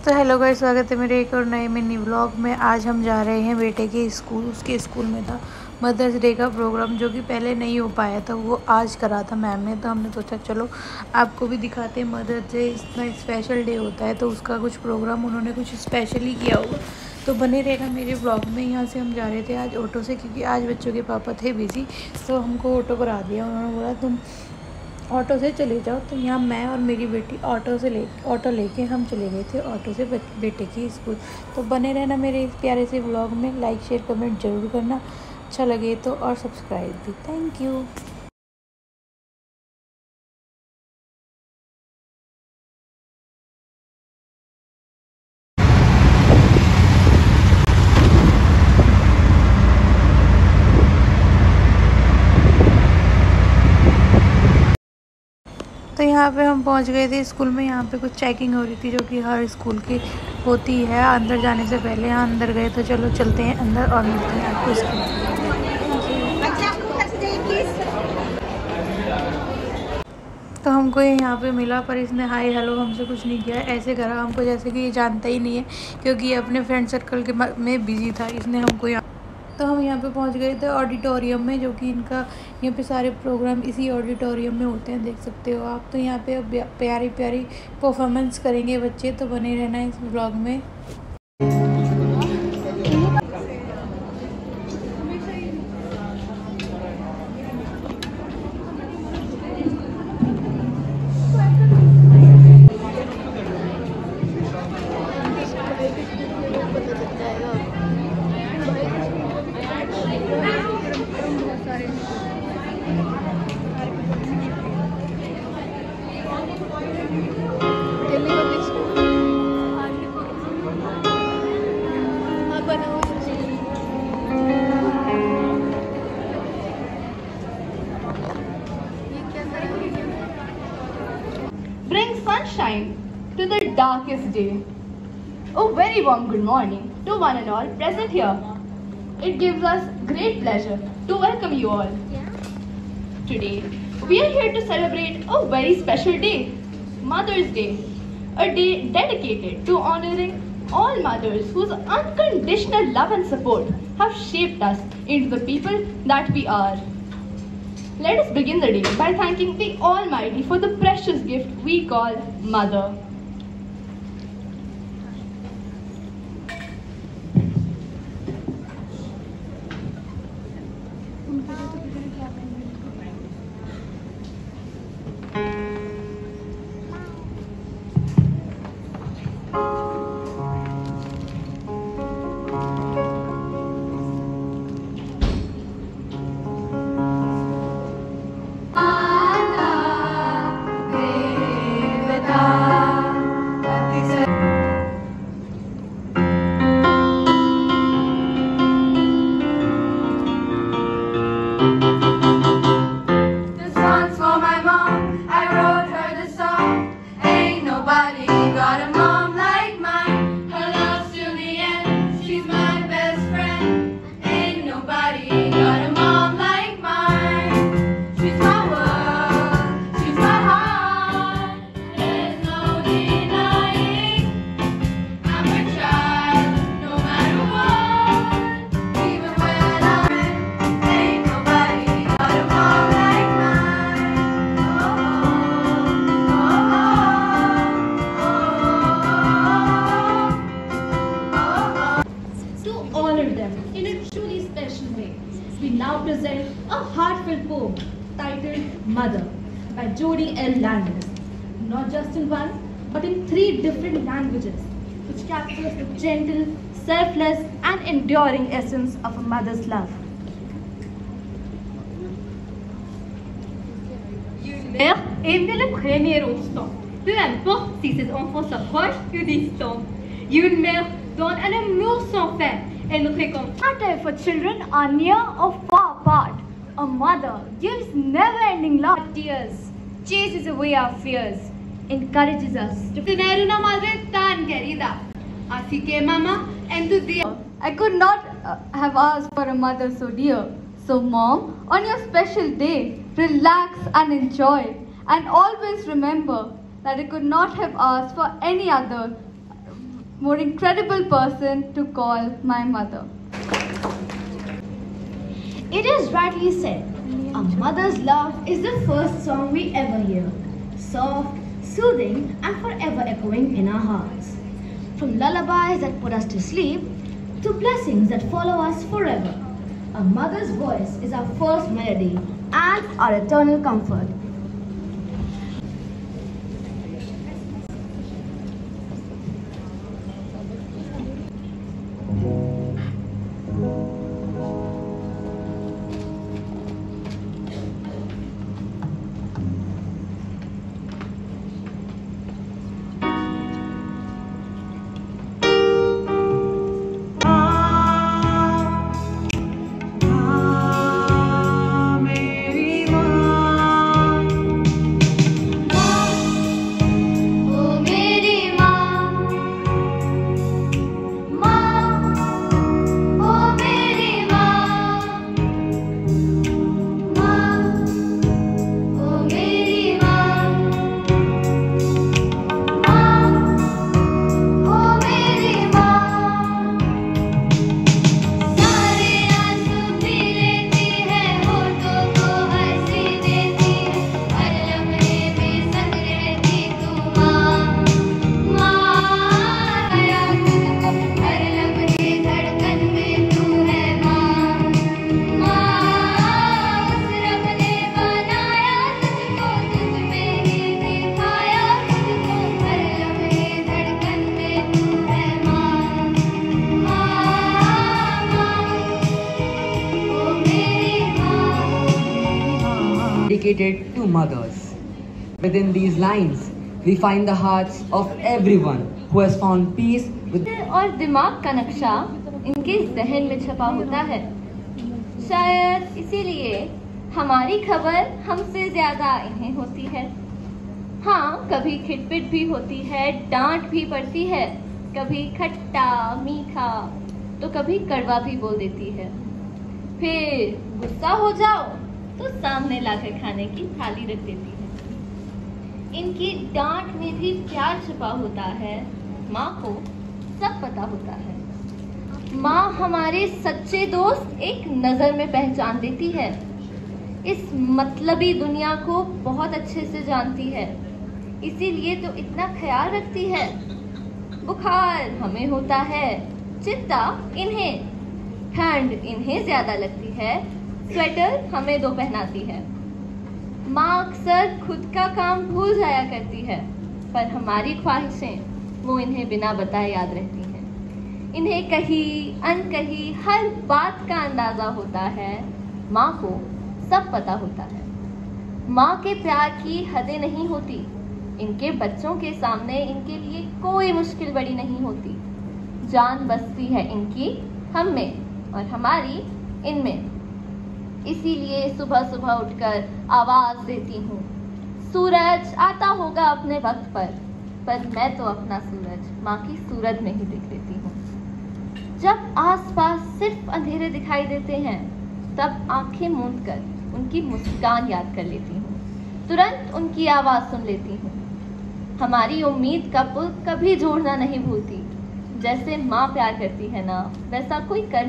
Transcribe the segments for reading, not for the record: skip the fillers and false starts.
तो hello guys, स्वागत है मेरे एक और नए मिनी व्लॉग में। आज हम जा रहे हैं बेटे के स्कूल। उसके स्कूल में था मदर्स डे का प्रोग्राम, जो कि पहले नहीं हो पाया था, वो आज करा था मैम ने। तो हमने सोचा चलो आपको भी दिखाते हैं मदर्स डे, इतना स्पेशल डे होता है तो उसका कुछ प्रोग्राम उन्होंने कुछ स्पेशल ही किया होगा। तो बने रहेगा मेरे ब्लॉग में। यहाँ से हम जा रहे थे आज ऑटो से, क्योंकि आज बच्चों के पापा थे बिज़ी, तो हमको ऑटो करा दिया। उन्होंने बोला तुम ऑटो से चले जाओ। तो यहाँ मैं और मेरी बेटी ऑटो लेके हम चले गए थे ऑटो से बेटे की स्कूल। तो बने रहना मेरे इस प्यारे से व्लॉग में। लाइक शेयर कमेंट ज़रूर करना, अच्छा लगे तो, और सब्सक्राइब भी। Thank you. तो यहाँ पे हम पहुँच गए थे स्कूल में। यहाँ पे कुछ चेकिंग हो रही थी, जो कि हर स्कूल की होती है अंदर जाने से पहले। यहाँ अंदर गए तो चलो चलते हैं अंदर और मिलते हैं आपको स्कूल। तो हमको ये यहाँ पे मिला, पर इसने हाय हेलो हमसे कुछ नहीं किया। ऐसे करा हमको जैसे कि ये जानता ही नहीं है, क्योंकि ये अपने फ्रेंड सर्कल के में बिजी था। इसने हमको यहाँ, तो हम यहाँ पे पहुँच गए थे ऑडिटोरियम में, जो कि इनका यहाँ पे सारे प्रोग्राम इसी ऑडिटोरियम में होते हैं, देख सकते हो आप। तो यहाँ पे अब प्यारी प्यारी परफॉर्मेंस करेंगे बच्चे, तो बने रहना इस ब्लॉग में। Bring sunshine to the darkest day. A very warm good morning to one and all present here. It gives us great pleasure to welcome you all. Today, we are here to celebrate a very special day, Mother's Day, a day dedicated to honoring all mothers whose unconditional love and support have shaped us into the people that we are. Let us begin the day by thanking the Almighty for the precious gift we call Mother. We now present a heartfelt poem titled Mother by Jodi L. Landis. Not just in one, but in 3 different languages, which captures the gentle, selfless, and enduring essence of a mother's love. Une mère aime dès le premier instant, peu importe si ses enfants s'approchent ou distants. Une mère donne un amour sans fin. Elle nous récompense. No matter if our children are near or far apart, a mother gives never-ending love. Tears chases away our fears, encourages us to Tener una madre tan querida. Así que mamá, en tu día. I could not have asked for a mother so dear. So mom, on your special day, relax and enjoy. And always remember that I could not have asked for any other more incredible person to call my mother. It is rightly said, a mother's love is the first song we ever hear. Soft, soothing, and forever echoing in our hearts. From lullabies that put us to sleep, to blessings that follow us forever. A mother's voice is our first melody and our eternal comfort. Dedicated to mothers. Within these lines, we find the hearts of everyone who has found peace with और दिमाग का नक्शा इनके जहन में छपा होता है। शायद इसीलिए हमारी खबर हमसे ज्यादा इन्हें होती है। हाँ, कभी खिटपिट भी होती है, डांट भी पड़ती है, कभी खट्टा मीठा तो कभी कड़वा भी बोल देती है। फिर गुस्सा हो जाओ तो सामने लाकर खाने की थाली रख देती है। इनकी डांट में भी प्यार छुपा होता है। माँ को सब पता होता है। माँ हमारे सच्चे दोस्त एक नज़र में पहचान देती है। इस मतलबी दुनिया को बहुत अच्छे से जानती है, इसीलिए तो इतना ख्याल रखती है। बुखार हमें होता है, चिंता इन्हें, ठंड इन्हें ज्यादा लगती है, स्वेटर हमें दो पहनाती है। माँ अक्सर खुद का काम भूल जाया करती है, पर हमारी ख्वाहिशें वो इन्हें बिना बताए याद रहती हैं। इन्हें कही अनकही हर बात का अंदाजा होता है। माँ को सब पता होता है। माँ के प्यार की हदें नहीं होती। इनके बच्चों के सामने इनके लिए कोई मुश्किल बड़ी नहीं होती। जान बसती है इनकी हम में और हमारी इनमें। इसीलिए सुबह सुबह उठकर आवाज़ देती हूँ, सूरज आता होगा अपने वक्त पर मैं तो अपना सूरज माँ की सूरत में ही देख लेती हूँ। जब आसपास सिर्फ अंधेरे दिखाई देते हैं, तब आंखें मूंद कर उनकी मुस्कान याद कर लेती हूँ। तुरंत उनकी आवाज़ सुन लेती हूँ। हमारी उम्मीद का पुल कभी जोड़ना नहीं भूलती। जैसे माँ प्यार करती है ना, वैसा कोई कर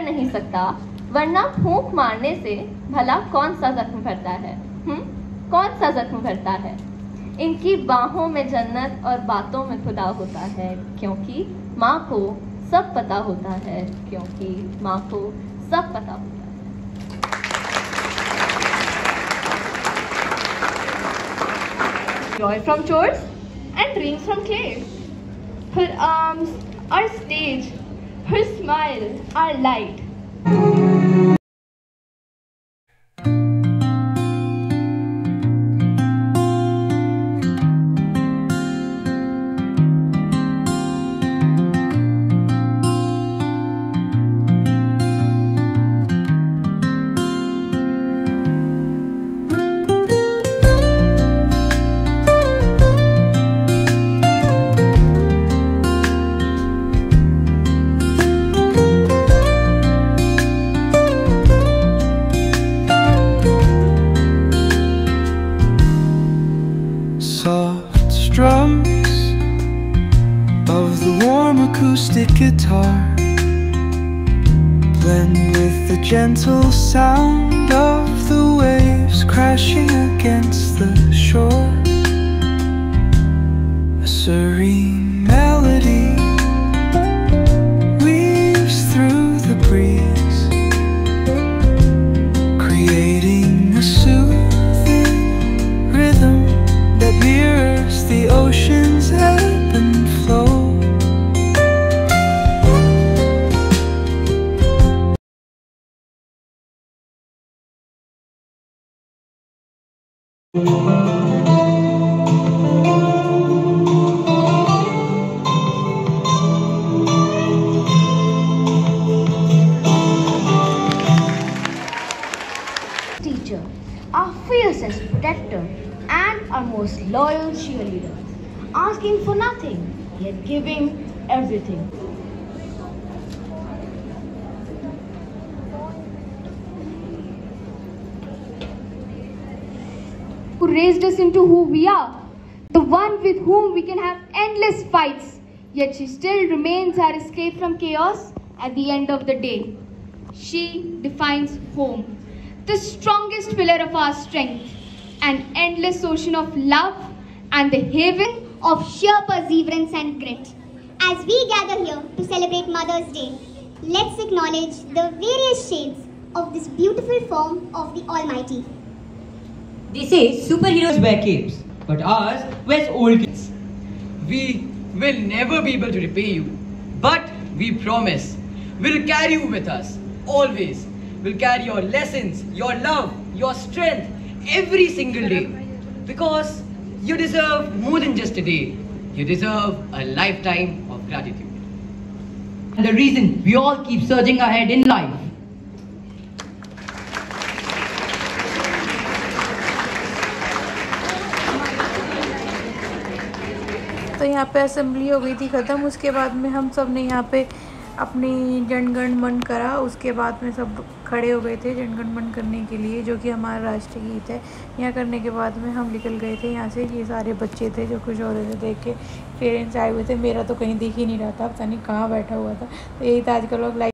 नहीं सकता, वरना फूंक मारने से भला कौन सा जख्म भरता है? कौन सा जख्म भरता है? इनकी बाहों में जन्नत और बातों में खुदा होता है, क्योंकि माँ को सब पता होता है, क्योंकि माँ को सब पता होता है। Joy from chores and dreams from clay. Her arms are stage, her smile our light. Soft strums acoustic guitar, blend with the gentle sound of the waves crashing against the shore. A serene melody weaves through the breeze, creating a soothing rhythm that mirrors the ocean's ebb and flow. Teacher, our fiercest protector and our most loyal cheerleader, asking for nothing yet giving everything. Who raised us into who we are, the one with whom we can have endless fights, yet she still remains our escape from chaos at the end of the day. She defines home, the strongest pillar of our strength, an endless ocean of love and the haven of sheer perseverance and grit. As we gather here to celebrate Mother's Day, let's acknowledge the various shades of this beautiful form of the Almighty. They say superheroes wear capes, but ours wears old kids. We will never be able to repay you, but we promise we'll carry you with us, always. We'll carry your lessons, your love, your strength, every single day. Because you deserve more than just a day. You deserve a lifetime of gratitude. And the reason we all keep surging ahead in life. तो यहाँ पे assembly हो गई थी ख़त्म। उसके बाद में हम सब ने यहाँ पे अपनी जनगण मन करा। उसके बाद में सब खड़े हो गए थे जनगण मन करने के लिए, जो कि हमारा राष्ट्रीय गीत है। यहाँ करने के बाद में हम निकल गए थे यहाँ से। ये सारे बच्चे थे जो खुश हो रहे थे देख के, पेरेंट्स आए हुए थे। मेरा तो कहीं दिख ही नहीं रहा था, पता नहीं कहाँ बैठा हुआ था। तो यही था आज का व्लॉग। लाइक